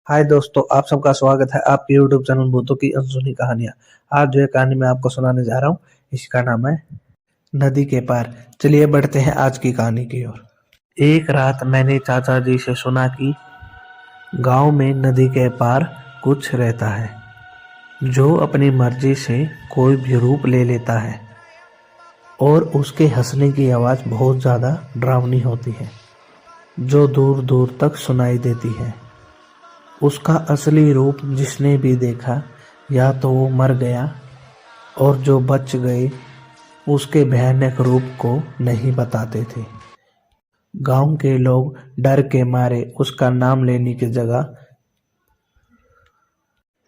हाय दोस्तों, आप सबका स्वागत है आपके यूट्यूब चैनल भूतों की अनसुनी कहानियां। आज जो कहानी मैं आपको सुनाने जा रहा हूँ, इसका नाम है नदी के पार। चलिए बढ़ते हैं आज की कहानी की ओर। एक रात मैंने चाचा जी से सुना कि गांव में नदी के पार कुछ रहता है जो अपनी मर्जी से कोई भी रूप ले लेता है और उसके हंसने की आवाज़ बहुत ज़्यादा डरावनी होती है, जो दूर दूर तक सुनाई देती है। उसका असली रूप जिसने भी देखा या तो वो मर गया, और जो बच गए उसके भयानक रूप को नहीं बताते थे। गांव के लोग डर के मारे उसका नाम लेने की जगह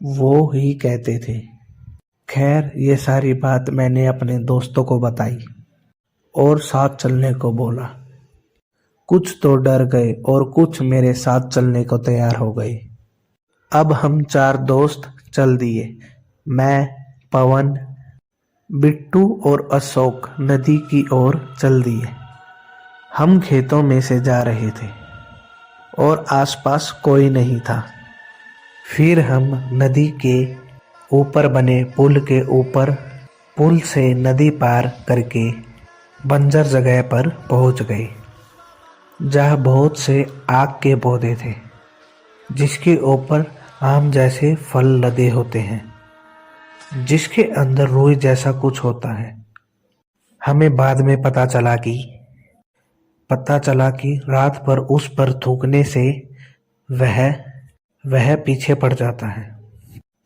वो ही कहते थे। खैर, ये सारी बात मैंने अपने दोस्तों को बताई और साथ चलने को बोला। कुछ तो डर गए और कुछ मेरे साथ चलने को तैयार हो गए। अब हम 4 दोस्त चल दिए। मैं, पवन, बिट्टू और अशोक नदी की ओर चल दिए। हम खेतों में से जा रहे थे और आसपास कोई नहीं था। फिर हम नदी के ऊपर बने पुल के ऊपर पुल से नदी पार करके बंजर जगह पर पहुंच गए, जहाँ बहुत से आक के पौधे थे जिसके ऊपर आम जैसे फल लदे होते हैं, जिसके अंदर रुई जैसा कुछ होता है। हमें बाद में पता चला कि रात पर उस पर थूकने से वह पीछे पड़ जाता है।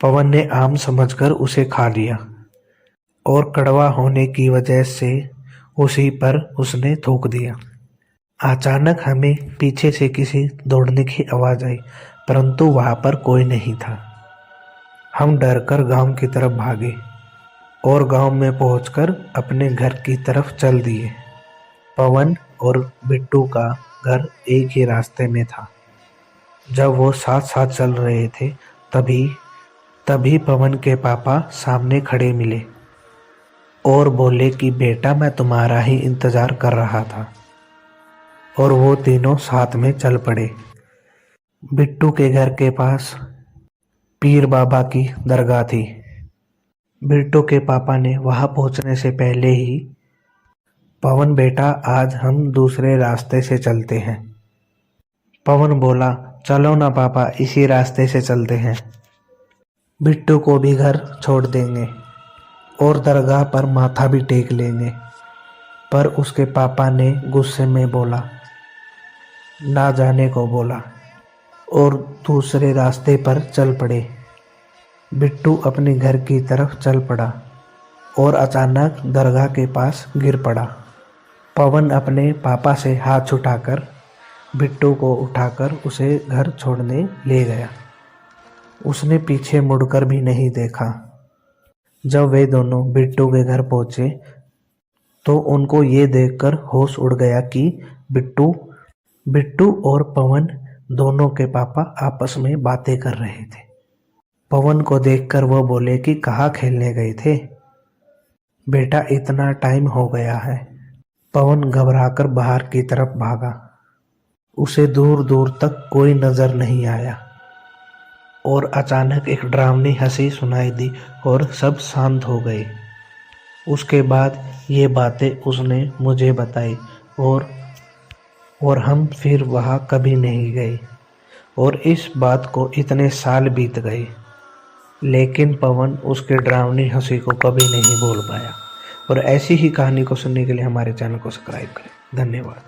पवन ने आम समझकर उसे खा लिया और कड़वा होने की वजह से उसी पर उसने थूक दिया। अचानक हमें पीछे से किसी दौड़ने की आवाज़ आई, परंतु वहाँ पर कोई नहीं था। हम डरकर गांव की तरफ भागे और गांव में पहुंचकर अपने घर की तरफ चल दिए। पवन और बिट्टू का घर एक ही रास्ते में था। जब वो साथ साथ चल रहे थे, तभी पवन के पापा सामने खड़े मिले और बोले कि बेटा, मैं तुम्हारा ही इंतज़ार कर रहा था। और वो तीनों साथ में चल पड़े। बिट्टू के घर के पास पीर बाबा की दरगाह थी। बिट्टू के पापा ने वहां पहुंचने से पहले ही, पवन बेटा, आज हम दूसरे रास्ते से चलते हैं। पवन बोला, चलो ना पापा, इसी रास्ते से चलते हैं। बिट्टू को भी घर छोड़ देंगे और दरगाह पर माथा भी टेक लेंगे। पर उसके पापा ने गुस्से में बोला, ना जाने को बोला और दूसरे रास्ते पर चल पड़े। बिट्टू अपने घर की तरफ चल पड़ा और अचानक दरगाह के पास गिर पड़ा। पवन अपने पापा से हाथ छुटाकर बिट्टू को उठाकर उसे घर छोड़ने ले गया। उसने पीछे मुड़कर भी नहीं देखा। जब वे दोनों बिट्टू के घर पहुंचे तो उनको ये देखकर होश उड़ गया कि बिट्टू और पवन दोनों के पापा आपस में बातें कर रहे थे। पवन को देखकर वो बोले कि कहाँ खेलने गए थे बेटा, इतना टाइम हो गया है। पवन घबराकर बाहर की तरफ भागा। उसे दूर दूर तक कोई नजर नहीं आया और अचानक एक डरावनी हंसी सुनाई दी और सब शांत हो गए। उसके बाद ये बातें उसने मुझे बताई और हम फिर वहाँ कभी नहीं गए। और इस बात को इतने साल बीत गए, लेकिन पवन उसके डरावनी हंसी को कभी नहीं भूल पाया। और ऐसी ही कहानी को सुनने के लिए हमारे चैनल को सब्सक्राइब करें। धन्यवाद।